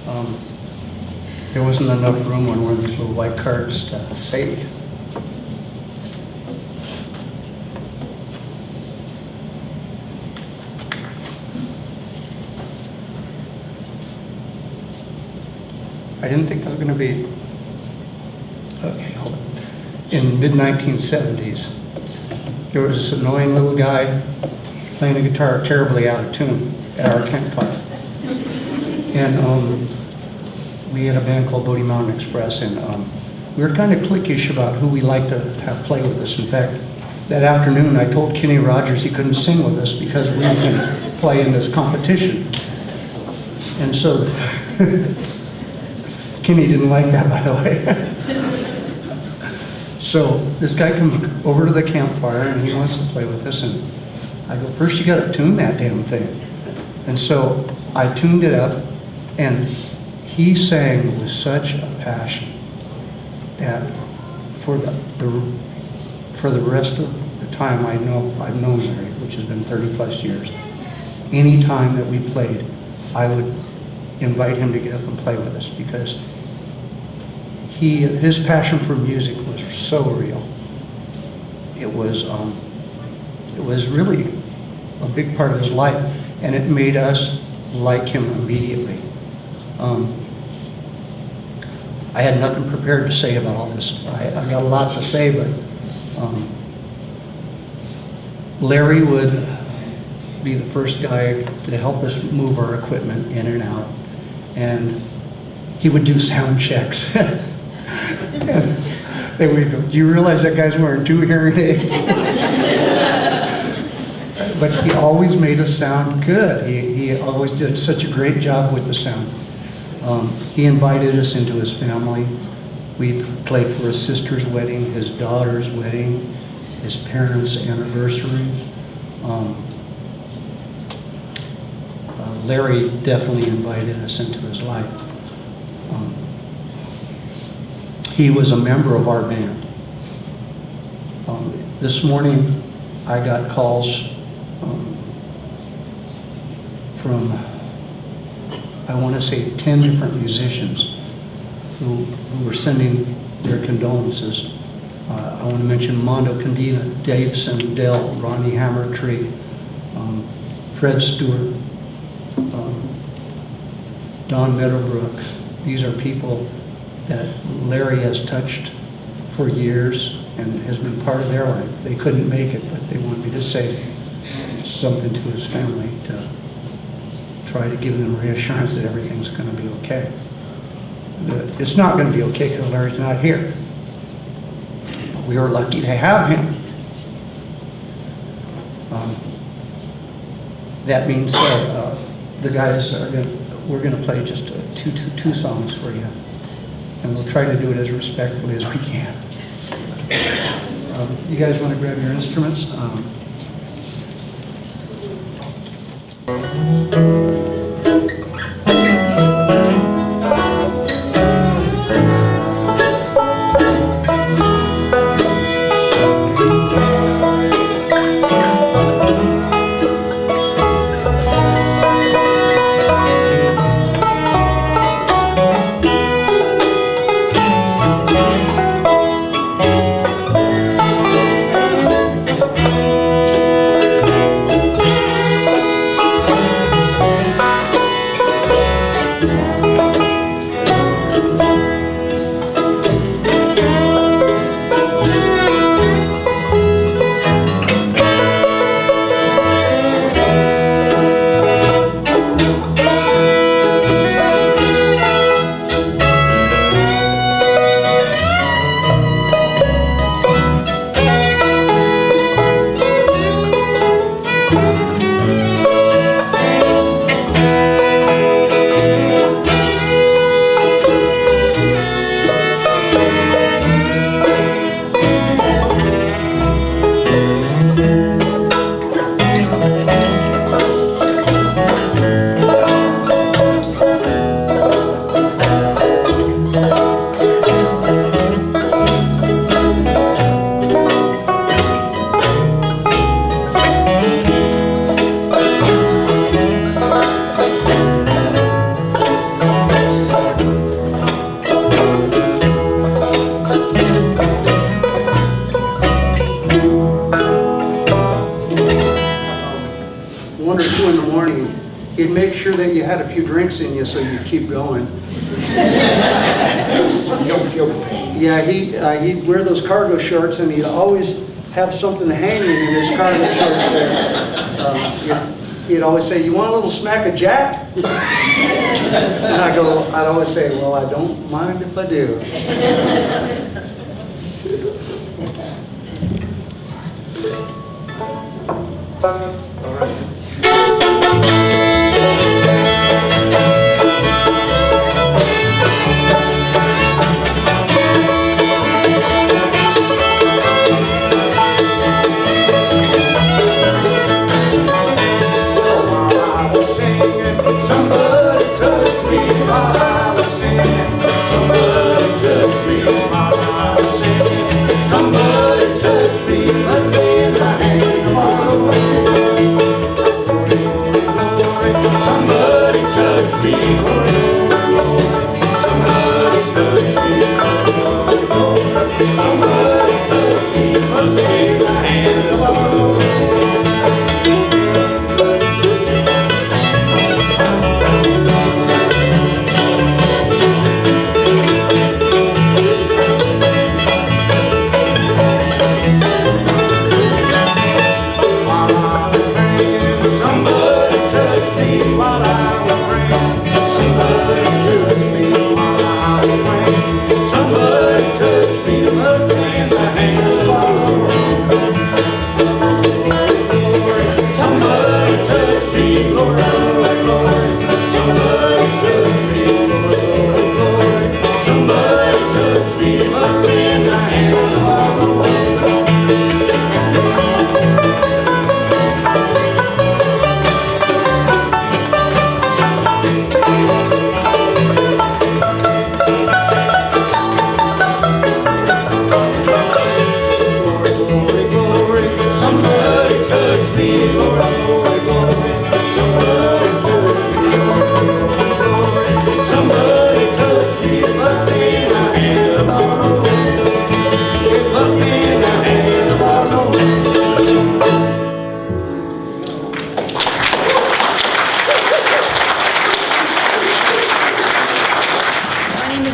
Um, there wasn't enough room on one of these little white cards to say. I didn't think I was going to be, okay, hold on. In mid-1970s, there was this annoying little guy playing the guitar terribly out of tune at our campfire. And we had a band called Bodie Mountain Express, and we were kind of cliquish about who we liked to have play with us. In fact, that afternoon I told Kenny Rogers he couldn't sing with us because we were going to play in this competition. And so Kenny didn't like that, by the way. So this guy comes over to the campfire and he wants to play with us, and I go, first you got to tune that damn thing. And so I tuned it up, and he sang with such a passion that for the rest of the time I've known Larry, which has been 30 plus years, any time that we played, I would invite him to get up and play with us, because his passion for music was so real. It was really a big part of his life, and it made us like him immediately. I had nothing prepared to say about all this. I got a lot to say, but Larry would be the first guy to help us move our equipment in and out, and he would do sound checks. And they would go, do you realize that guy's wearing 2 hearing aids? But he always made us sound good. He always did such a great job with the sound. He invited us into his family. We played for his sister's wedding, his daughter's wedding, his parents' anniversaries. Larry definitely invited us into his life. He was a member of our band. This morning, I got calls from, I want to say, 10 different musicians who were sending their condolences. I want to mention Mondo Candina, Dave Sandell, Ronnie Hammertree, Fred Stewart, Don Meadowbrook. These are people that Larry has touched for years and has been part of their life. They couldn't make it, but they wanted me to say something to his family to try to give them reassurance that everything's going to be okay. It's not going to be okay because Larry's not here. But we are lucky to have him. That means the guys are we're going to play just two songs for you, and we'll try to do it as respectfully as we can. You guys want to grab your instruments? he'd make sure that you had a few drinks in you so you'd keep going. You don't feel the pain. Yeah, he'd wear those cargo shorts, and he'd always have something hanging in his cargo shorts there. He'd always say, "You want a little smack of Jack?" And I'd always say, "Well, I don't mind if I do." All right.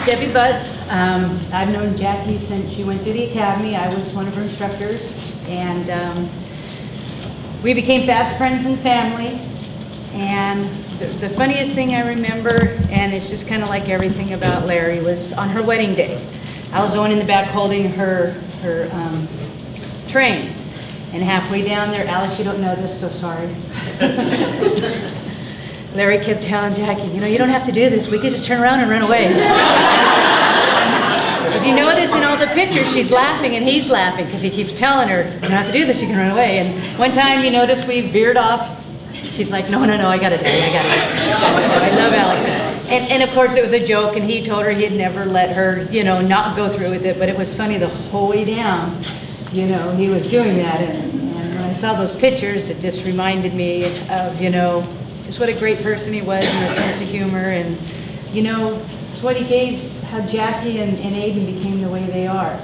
Debbie Butts. I've known Jackie since she went through the academy. I was one of her instructors, and we became fast friends and family. And the funniest thing I remember, and it's just kind of like everything about Larry, was on her wedding day. I was the one in the back holding her train, and halfway down there, Alex, you don't know this, so sorry. Larry kept telling Jackie, you know, you don't have to do this. We could just turn around and run away. If you notice in all the pictures, she's laughing and he's laughing because he keeps telling her, you don't have to do this, you can run away. And one time, you notice we veered off. She's like, no, I got it, Daddy, I got it. I love Alex. And of course, it was a joke, and he told her he'd never let her, you know, not go through with it. But it was funny the whole way down, you know, he was doing that. And when I saw those pictures, it just reminded me of, you know, just what a great person he was, and his sense of humor, and you know, it's what he gave, how Jackie and Aiden became the way they are.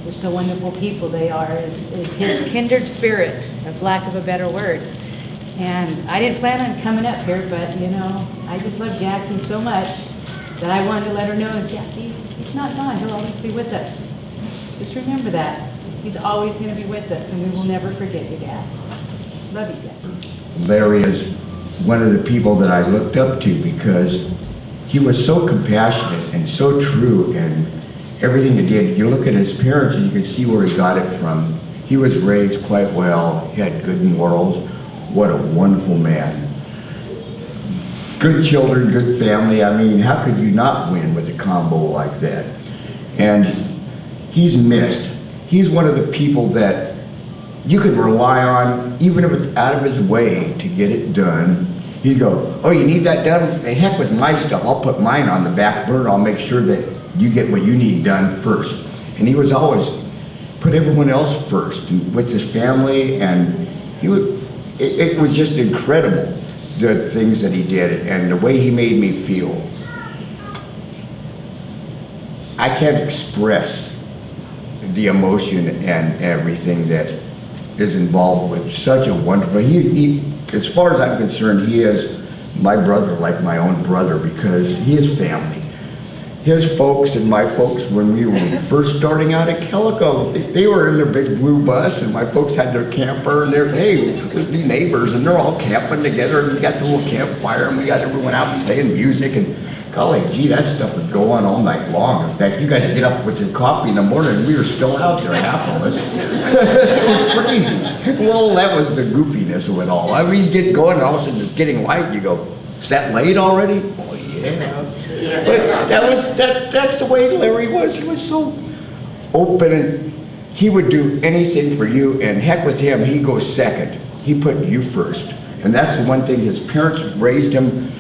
Just the wonderful people they are, is his kindred spirit, of lack of a better word. And I didn't plan on coming up here, but you know, I just love Jackie so much that I wanted to let her know, Jackie, he's not gone, he'll always be with us. Just remember that. He's always going to be with us, and we will never forget you, Dad. Love you, Jackie. Larry is one of the people that I looked up to because he was so compassionate and so true in everything he did. You look at his parents and you can see where he got it from. He was raised quite well. He had good morals. What a wonderful man. Good children, good family. I mean, how could you not win with a combo like that? And he's missed. He's one of the people that you could rely on, even if it's out of his way to get it done. He'd go, oh, you need that done? Hey, heck with my stuff. I'll put mine on the back burner. I'll make sure that you get what you need done first. And he was always put everyone else first with his family, and he would, it was just incredible, the things that he did and the way he made me feel. I can't express the emotion and everything that is involved with such a wonderful, as far as I'm concerned, he is my brother like my own brother because he is family. His folks and my folks, when we were first starting out at Calico, they were in their big blue bus, and my folks had their camper, and hey, let's be neighbors, and they're all camping together, and we got the little campfire, and we got everyone out playing music, and golly, gee, that stuff would go on all night long. In fact, you guys get up with your coffee in the morning, and we were still out there, half of us. It was crazy. Well, that was the goofiness of it all. I mean, you get going, and all of a sudden it's getting light, and you go, is that late already? Oh, yeah. But that's the way Larry was. He was so open, and he would do anything for you, and heck with him, he goes second. He put you first. And that's the one thing, his parents raised him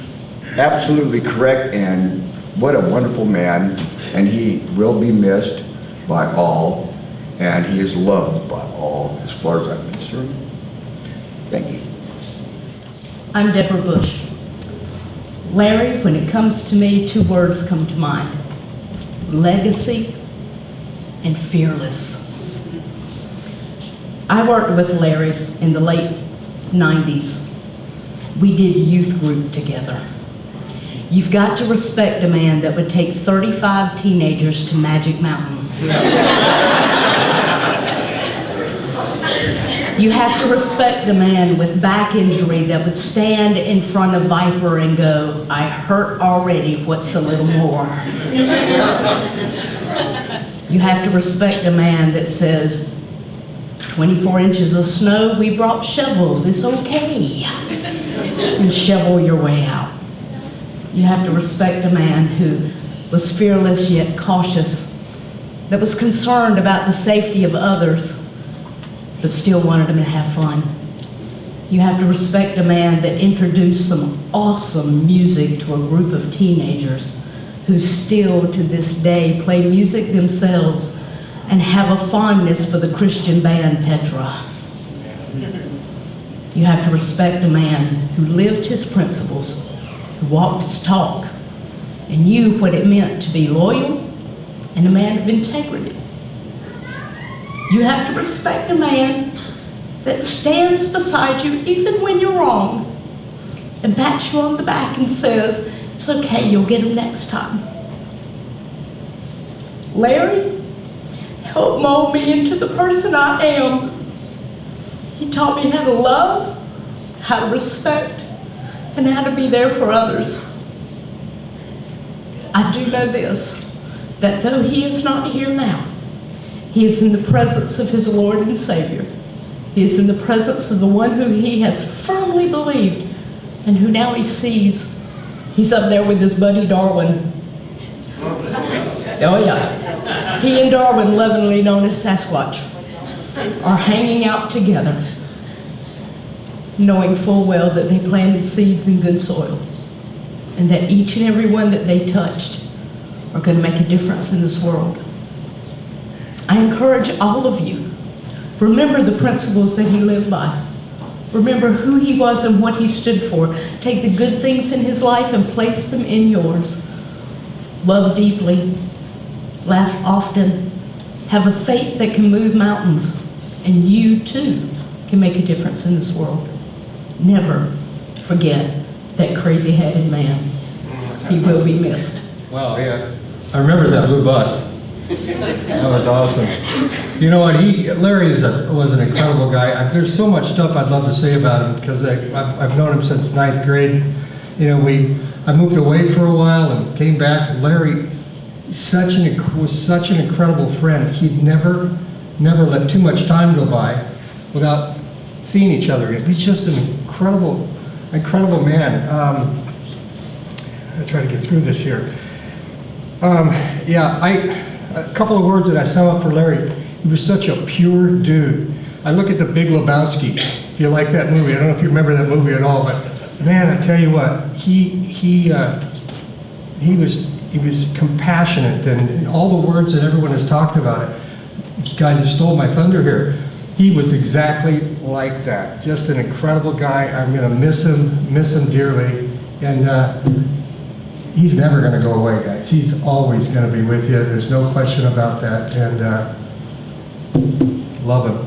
absolutely correct, and what a wonderful man. And he will be missed by all, and he is loved by all, as far as I'm concerned. Thank you. I'm Deborah Bush. Larry, when it comes to me, 2 words come to mind: legacy and fearless. I worked with Larry in the late 90s. We did youth group together. You've got to respect a man that would take 35 teenagers to Magic Mountain. You have to respect a man with back injury that would stand in front of Viper and go, I hurt already, what's a little more? You have to respect a man that says, 24 inches of snow, we brought shovels, it's okay. And shovel your way out. You have to respect a man who was fearless yet cautious, that was concerned about the safety of others, but still wanted them to have fun. You have to respect a man that introduced some awesome music to a group of teenagers who still to this day play music themselves and have a fondness for the Christian band Petra. You have to respect a man who lived his principles, who walked his talk, and knew what it meant to be loyal and a man of integrity. You have to respect a man that stands beside you even when you're wrong and pats you on the back and says, it's okay, you'll get him next time. Larry helped mold me into the person I am. He taught me how to love, how to respect, and how to be there for others. I do know this, that though he is not here now, he is in the presence of his Lord and Savior. He is in the presence of the one who he has firmly believed and who now he sees. He's up there with his buddy Darwin. Oh yeah. He and Darwin, lovingly known as Sasquatch, are hanging out together, knowing full well that they planted seeds in good soil and that each and every one that they touched are going to make a difference in this world. I encourage all of you, remember the principles that he lived by. Remember who he was and what he stood for. Take the good things in his life and place them in yours. Love deeply, laugh often, have a faith that can move mountains, and you too can make a difference in this world. Never forget that crazy-headed man. He will be missed. Wow, yeah. I remember that blue bus. That was awesome. You know what? Larry was an incredible guy. There's so much stuff I'd love to say about him because I've known him since 9th grade. You know, I moved away for a while and came back. Larry was such an incredible friend. He'd never let too much time go by without seeing each other again. He's just an incredible man. I'll try to get through this here. A couple of words that I sum up for Larry. He was such a pure dude. I look at The Big Lebowski, if you like that movie. I don't know if you remember that movie at all, but man, I tell you what, he was compassionate, and all the words that everyone has talked about it. You guys have stole my thunder here. He was exactly like that. Just an incredible guy. I'm going to miss him dearly, and he's never going to go away, guys. He's always going to be with you. There's no question about that. And love him.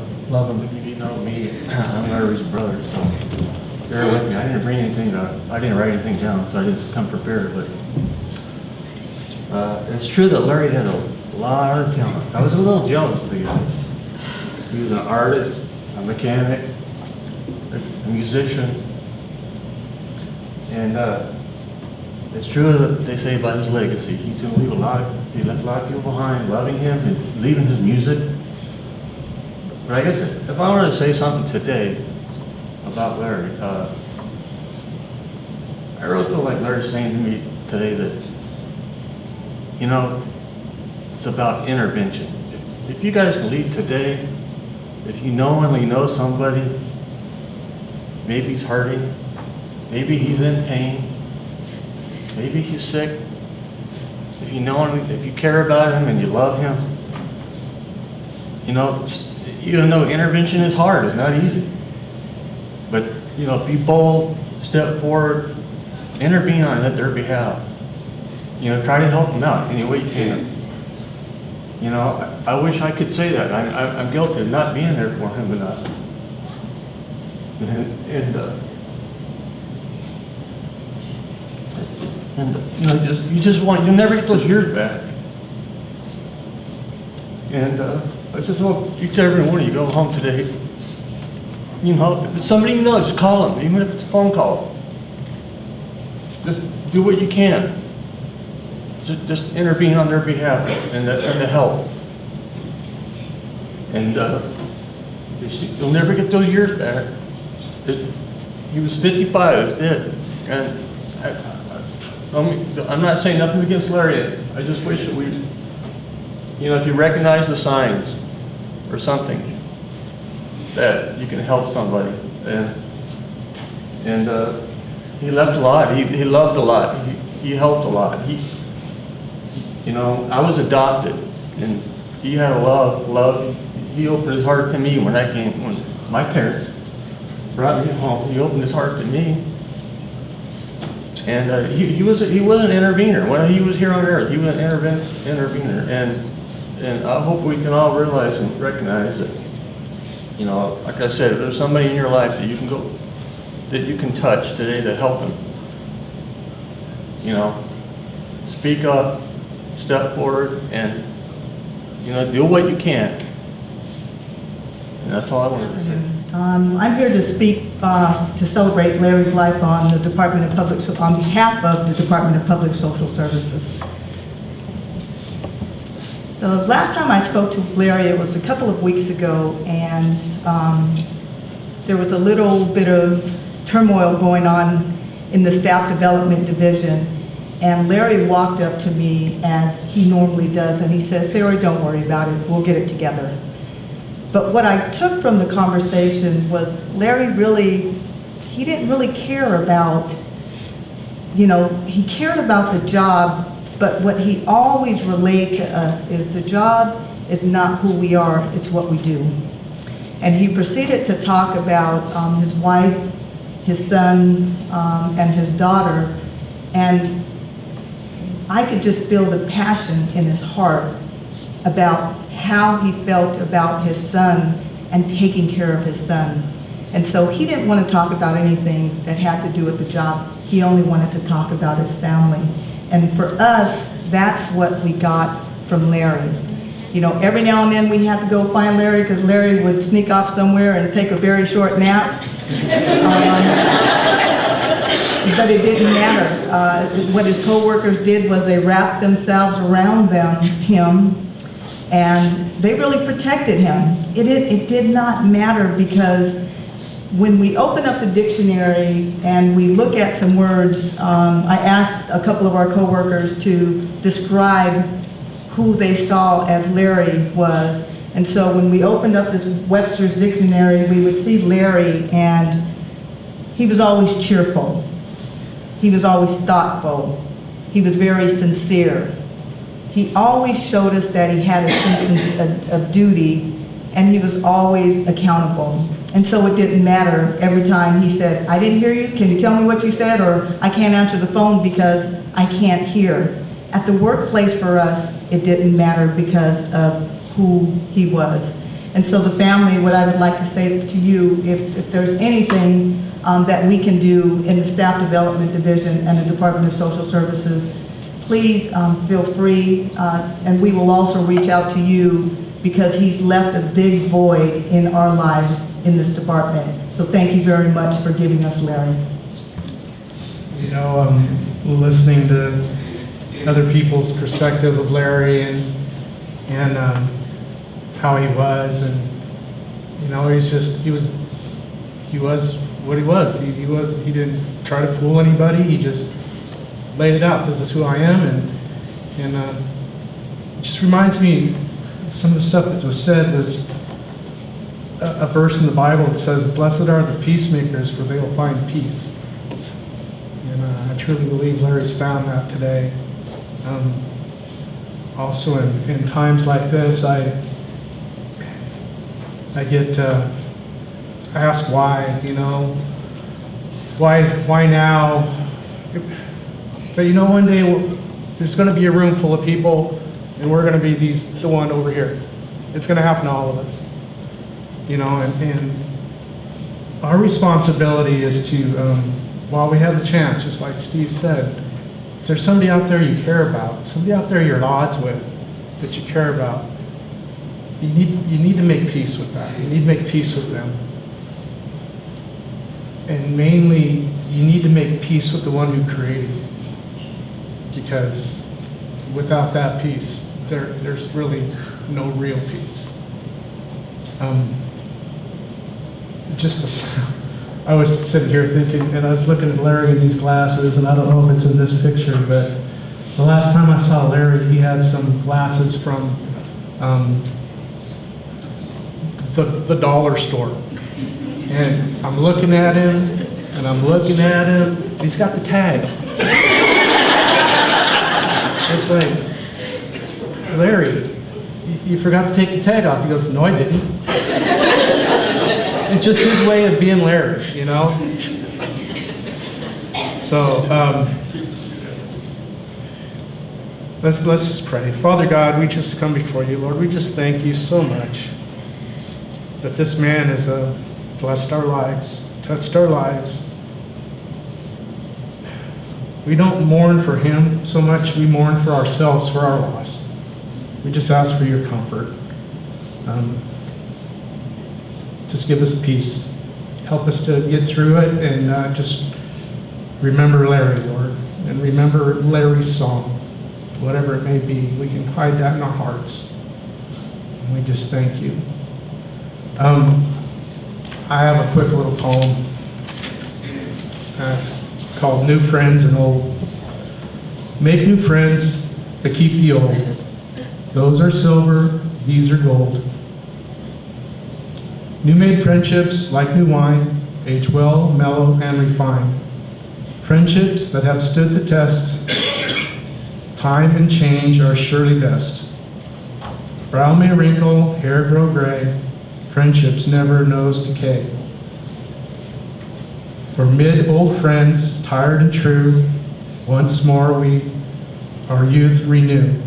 You know me, I'm Larry's brother, so bear with me. I didn't bring anything I didn't write anything down, so I didn't come prepared, but it's true that Larry had a lot of talent. I was a little jealous of the guy. He was an artist, a mechanic, a musician, and it's true that they say about his legacy. He's going to leave he left a lot of people behind, loving him and leaving his music. But I guess if I wanted to say something today about Larry, I really feel like Larry's saying to me today that, you know, it's about intervention. If you guys can leave today, if you knowingly know somebody, maybe he's hurting, maybe he's in pain, maybe he's sick, if you care about him and you love him, you know, even though intervention is hard, it's not easy. But, you know, be bold, step forward, intervene on their behalf. You know, try to help them out any way you can. You know, I wish I could say that. I'm guilty of not being there for him enough. And you know, you'll never get those years back. And I just hope each and every one of you go home today. You know, if it's somebody you know, just call them, even if it's a phone call. Just do what you can. Just intervene on their behalf and to help. And you'll never get those years back. He was 55, that's it. And I'm not saying nothing against Larry. I just wish that we, you know, if you recognize the signs or something, that you can help somebody. And he left a lot. He loved a lot. He helped a lot. You know, I was adopted, and he had a love. He opened his heart to me when my parents brought me home. He opened his heart to me, and he was an intervener. When he was here on earth, he was an intervener, and I hope we can all realize and recognize that, you know, like I said, if there's somebody in your life that you can touch today to help them, you know, speak up, step forward, and, you know, do what you can. And that's all I wanted to say. I'm here to speak to celebrate Larry's life on behalf of the Department of Public Social Services. The last time I spoke to Larry, it was a couple of weeks ago, and there was a little bit of turmoil going on in the staff development division. And Larry walked up to me as he normally does, and he says, "Sarah, don't worry about it, we'll get it together." But what I took from the conversation was Larry he didn't really care about, you know, he cared about the job, but what he always relayed to us is the job is not who we are, it's what we do. And he proceeded to talk about his wife, his son, and his daughter, and I could just feel the passion in his heart about how he felt about his son and taking care of his son. And so he didn't want to talk about anything that had to do with the job. He only wanted to talk about his family. And for us, that's what we got from Larry. You know, every now and then we had to go find Larry because Larry would sneak off somewhere and take a very short nap. But it didn't matter. What his co-workers did was they wrapped themselves around him, and they really protected him. It did not matter, because when we open up the dictionary and we look at some words, I asked a couple of our co-workers to describe who they saw as Larry was. And so when we opened up this Webster's dictionary, we would see Larry, and he was always cheerful. He was always thoughtful. He was very sincere. He always showed us that he had a sense of duty, and he was always accountable. And so it didn't matter every time he said, "I didn't hear you, can you tell me what you said?" or "I can't answer the phone because I can't hear." At the workplace for us, it didn't matter because of who he was. And so the family, what I would like to say to you, if there's anything that we can do in the Staff Development Division and the Department of Social Services, please feel free, and we will also reach out to you because he's left a big void in our lives in this department. So thank you very much for giving us Larry. You know, listening to other people's perspective of Larry and how he was, and you know, he was what he was. He didn't try to fool anybody. He just laid it out. This is who I am, and it just reminds me, some of the stuff that was said was a verse in the Bible that says, "Blessed are the peacemakers, for they will find peace." And I truly believe Larry's found that today. Also, in times like this, I get asked why, you know, why now? But you know, one day there's going to be a room full of people, and we're going to be the one over here. It's going to happen to all of us, you know, and our responsibility is to, while we have the chance, just like Steve said, is there somebody out there you care about, somebody out there you're at odds with that you care about? You need to make peace with that. You need to make peace with them. And mainly, you need to make peace with the one who created you. Because without that peace, there's really no real peace. I was sitting here thinking, and I was looking at Larry in these glasses, and I don't know if it's in this picture, but the last time I saw Larry, he had some glasses from the dollar store. And I'm looking at him, and I'm looking at him, and he's got the tag. It's like, Larry, you forgot to take the tag off. He goes, no, I didn't. It's just his way of being Larry, you know? So, let's just pray. Father God, we just come before you, Lord. We just thank you so much that this man has blessed our lives, touched our lives. We don't mourn for him so much, we mourn for ourselves, for our loss. We just ask for your comfort. Just give us peace. Help us to get through it, and just remember Larry, Lord, and remember Larry's song, whatever it may be. We can hide that in our hearts. And we just thank you. I have a quick little poem. It's called New Friends and Old. Make new friends, but keep the old. Those are silver, these are gold. New-made friendships, like new wine, age well, mellow, and refine. Friendships that have stood the test, time and change are surely best. Brow may wrinkle, hair grow gray, friendships never knows decay. For mid old friends, tired and true, once more we our youth renew.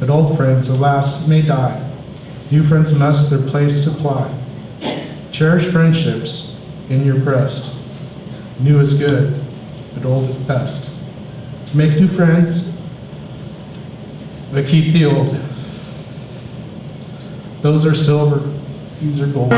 But old friends, alas, may die. New friends must their place supply. Cherish friendships in your breast. New is good, but old is best. Make new friends, but keep the old. Those are silver, these are gold.